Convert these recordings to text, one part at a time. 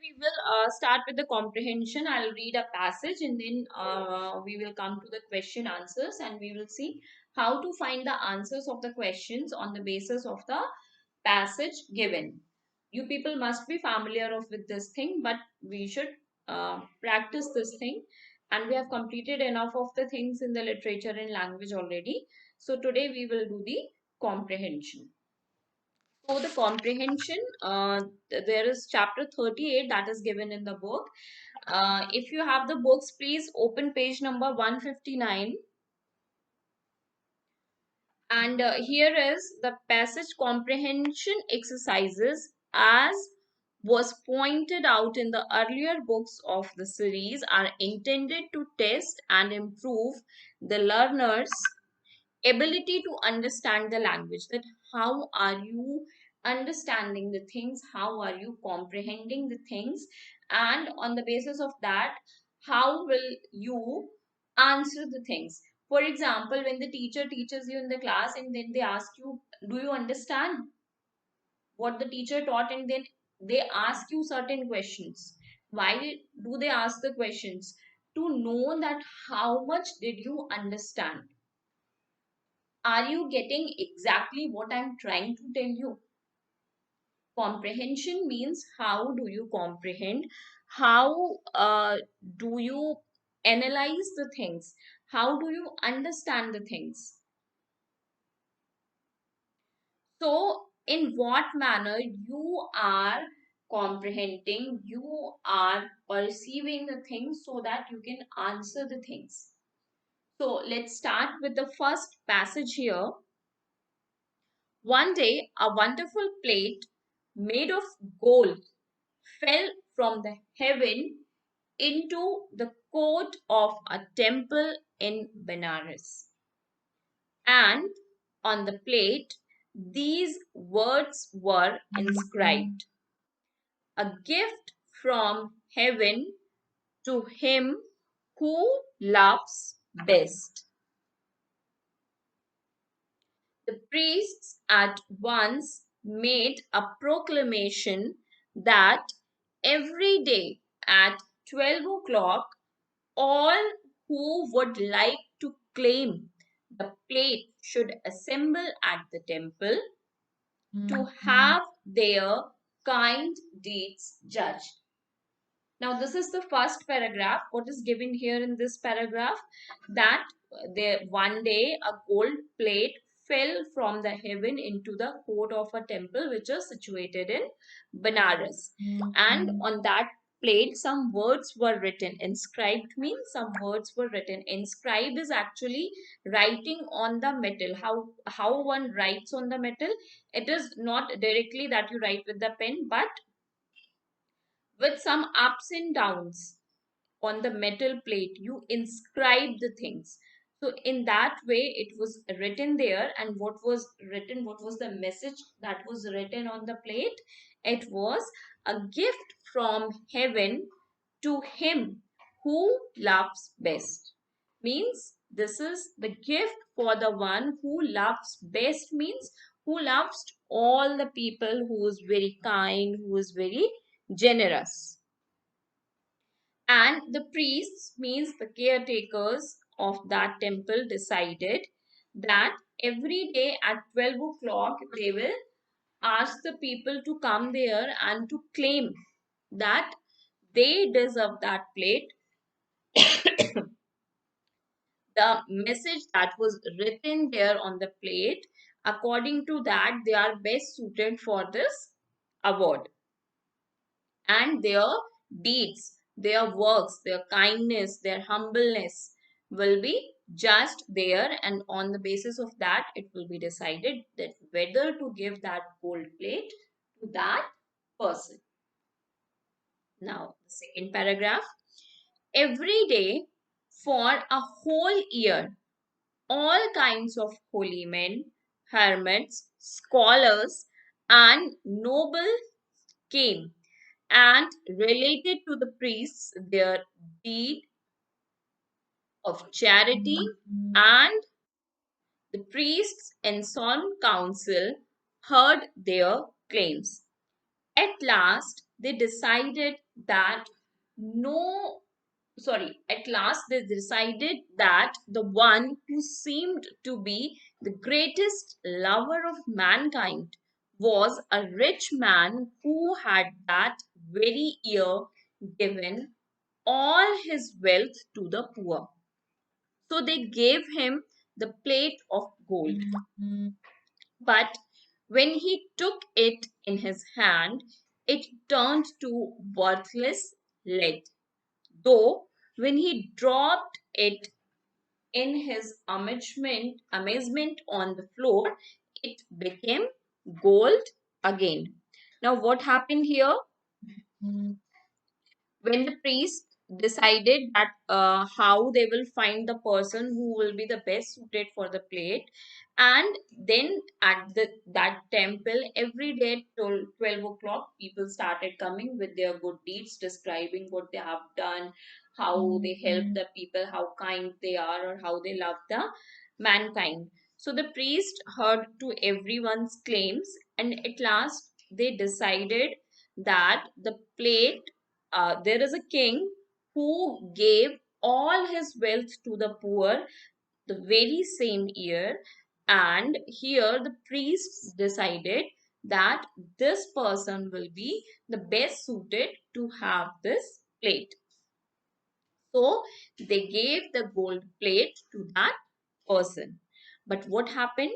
we will start with the comprehension. I'll read a passage and then we will come to the question answers and we will see how to find the answers of the questions on the basis of the passage given. You people must be familiar of with this thing, but we should practice this thing. And we have completed enough of the things in the literature and language already. So today we will do the comprehension. So the comprehension, there is chapter 38 that is given in the book. If you have the books, please open page number 159. And here is the passage comprehension exercises as was pointed out in the earlier books of the series are intended to test and improve the learners ability to understand the language, that how are you understanding the things, how are you comprehending the things, and on the basis of that how will you answer the things. For example, when the teacher teaches you in the class and then they ask you, do you understand what the teacher taught, and then they ask you certain questions. Why do they ask the questions? To know that how much did you understand. Are you getting exactly what I'm trying to tell you? Comprehension means how do you comprehend? How do you analyze the things? How do you understand the things? So, in what manner you are comprehending, you are perceiving the things so that you can answer the things. So, let's start with the first passage here. One day, a wonderful plate made of gold fell from the heaven into the court of a temple in Benares. And on the plate, these words were inscribed: a gift from heaven to him who loves best. The priests at once made a proclamation that every day at 12 o'clock, all who would like to claim the plate should assemble at the temple to have their kind deeds judged. Now, this is the first paragraph. What is given here in this paragraph? That there one day a gold plate fell from the heaven into the court of a temple which is situated in Benares. And on that plate, some words were written. Inscribed means some words were written. Inscribed is actually writing on the metal. How one writes on the metal? It is not directly that you write with the pen, but with some ups and downs on the metal plate, you inscribe the things. So in that way it was written there. And what was written, what was the message that was written on the plate? It was a gift from heaven to him who loves best. Means this is the gift for the one who loves best, means who loves all the people, who is very kind, who is very generous. And the priests, means the caretakers of that temple, decided that every day at 12 o'clock they will ask the people to come there and to claim that they deserve that plate. The message that was written there on the plate, according to that, they are best suited for this award. And their deeds, their works, their kindness, their humbleness will be judged there, and on the basis of that it will be decided that whether to give that gold plate to that person. Now the second paragraph: every day for a whole year, all kinds of holy men, hermits, scholars, and nobles came and related to the priests their deed of charity, and the priests in solemn council heard their claims. At last, they decided that no, sorry, at last they decided that the one who seemed to be the greatest lover of mankind was a rich man who had that very year given all his wealth to the poor. So they gave him the plate of gold. But when he took it in his hand, it turned to worthless lead. Though when he dropped it in his amazement on the floor, it became gold again. Now, what happened here? When the priest decided that how they will find the person who will be the best suited for the plate, and then at that temple every day at 12 o'clock people started coming with their good deeds, describing what they have done, how they help the people, how kind they are, or how they love the mankind. So the priest heard to everyone's claims, and at last they decided that the plate, there is a king who gave all his wealth to the poor the very same year, and here the priests decided that this person will be the best suited to have this plate. So they gave the gold plate to that person. But what happened?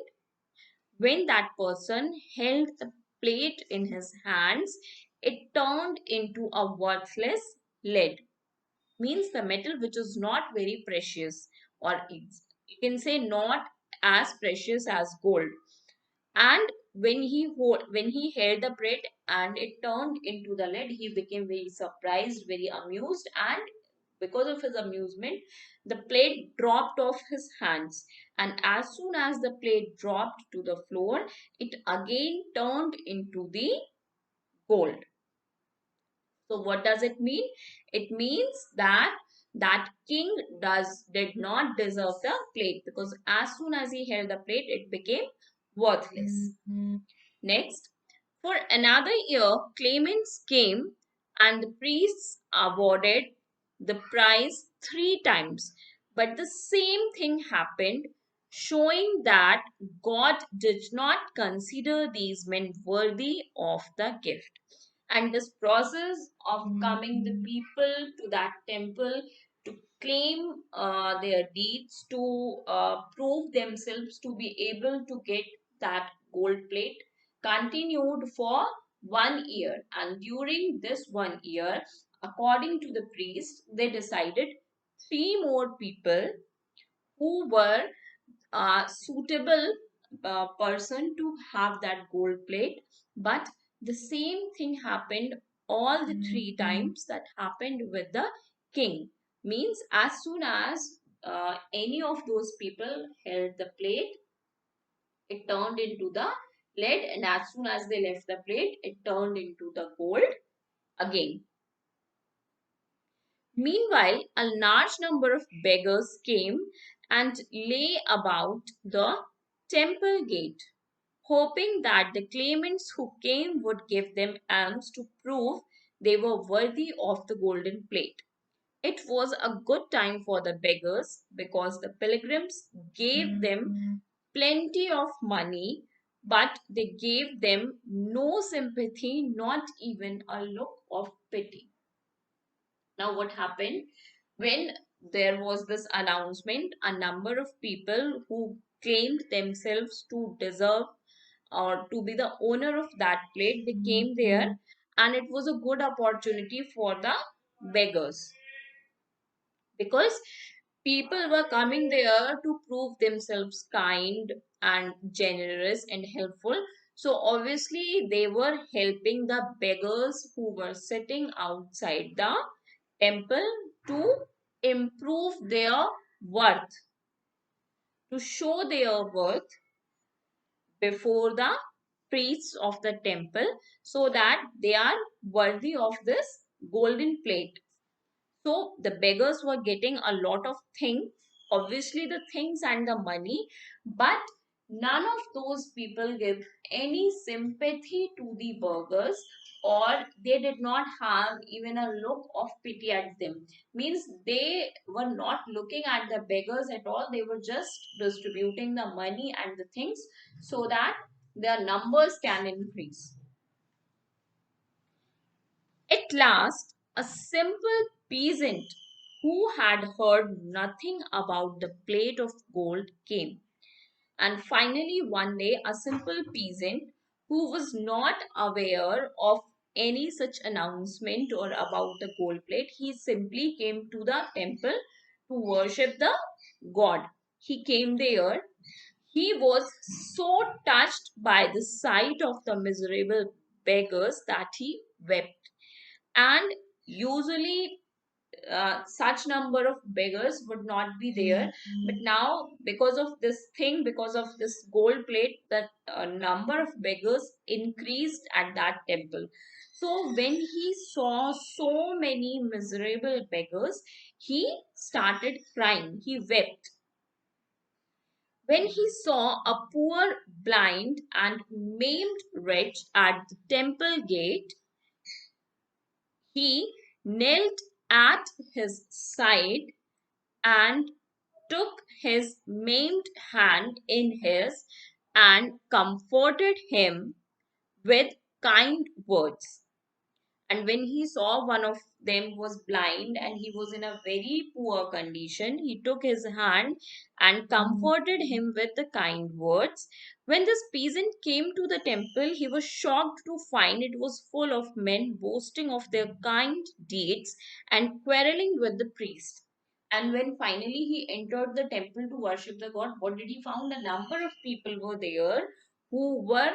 When that person held the plate in his hands, it turned into a worthless lead, means the metal which is not very precious, or you can say not as precious as gold. And when he held the bread and it turned into the lead, he became very surprised, very amused, and because of his amusement the plate dropped off his hands, and as soon as the plate dropped to the floor, it again turned into the gold. So what does it mean? It means that that king did not deserve the plate, because as soon as he held the plate, it became worthless. Next, for another year, claimants came and the priests awarded the prize three times. But the same thing happened, showing that God did not consider these men worthy of the gift. And this process of coming the people to that temple to claim their deeds, to prove themselves to be able to get that gold plate, continued for 1 year. And during this 1 year, according to the priest, they decided three more people who were suitable person to have that gold plate. But the same thing happened all the three times that happened with the king, means as soon as any of those people held the plate, it turned into the lead, and as soon as they left the plate, it turned into the gold again. Meanwhile, a large number of beggars came and lay about the temple gate, hoping that the claimants who came would give them alms to prove they were worthy of the golden plate. It was a good time for the beggars because the pilgrims gave them plenty of money, but they gave them no sympathy, not even a look of pity. Now, what happened when there was this announcement? A number of people who claimed themselves to deserve or to be the owner of that plate, they came there, and it was a good opportunity for the beggars, because people were coming there to prove themselves kind and generous and helpful. So obviously they were helping the beggars who were sitting outside the temple to improve their worth, to show their worth before the priests of the temple, so that they are worthy of this golden plate. So the beggars were getting a lot of things, obviously the things and the money, but None of those people give any sympathy to the beggars, or they did not have even a look of pity at them. Means they were not looking at the beggars at all, they were just distributing the money and the things so that their numbers can increase. At last, a simple peasant who had heard nothing about the plate of gold came. And finally, one day, a simple peasant who was not aware of any such announcement or about the gold plate, he simply came to the temple to worship the god. He came there. He was so touched by the sight of the miserable beggars that he wept. And usually such number of beggars would not be there, but now because of this thing, because of this gold plate, that number of beggars increased at that temple. So when he saw so many miserable beggars, he started crying, he wept. When he saw a poor blind and maimed wretch at the temple gate, he knelt at his side and took his maimed hand in his and comforted him with kind words. And when he saw one of them was blind and he was in a very poor condition, he took his hand and comforted him with the kind words. When this peasant came to the temple, he was shocked to find it was full of men boasting of their kind deeds and quarreling with the priest. And when finally he entered the temple to worship the god, what did he found? A number of people were there who were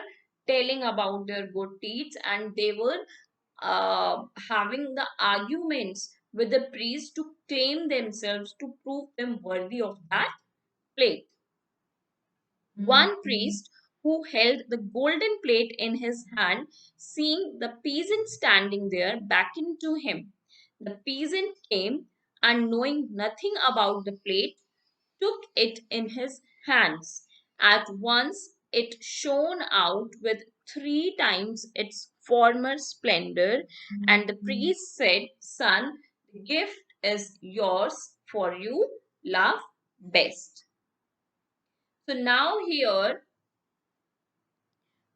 telling about their good deeds, and they were having the arguments with the priest to claim themselves, to prove them worthy of that plate. One priest who held the golden plate in his hand, seeing the peasant standing there, beckoned to him. The peasant came, and knowing nothing about the plate, took it in his hands. At once it shone out with three times its former splendor, and the priest said, "Son, the gift is yours, for you love best." So now here,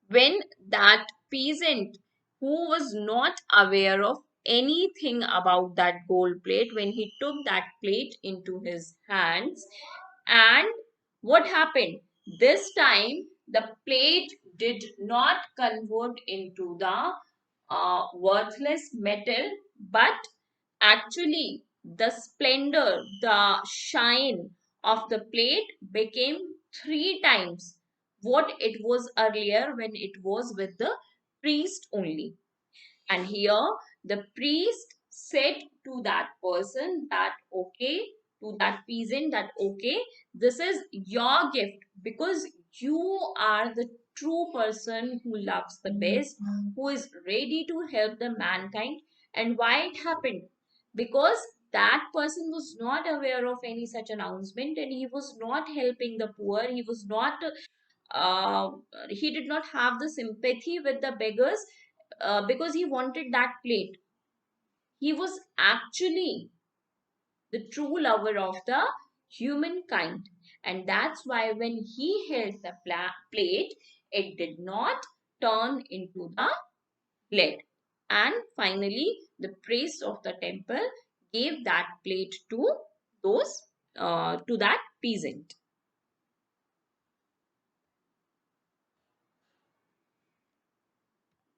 when that peasant who was not aware of anything about that gold plate, when he took that plate into his hands, and what happened this time, the plate did not convert into the worthless metal, but actually the splendor, the shine of the plate became three times what it was earlier when it was with the priest only. And here the priest said to that person that, okay, to that peasant, that, okay, this is your gift because you are the true person who loves the best, who is ready to help the mankind. And why it happened? Because that person was not aware of any such announcement, and he was not helping the poor. He was not uh, he did not have the sympathy with the beggars because he wanted that plate. He was actually the true lover of the humankind. And that's why when he held the plate, it did not turn into the lead. And finally, the priest of the temple gave that plate to those to that peasant.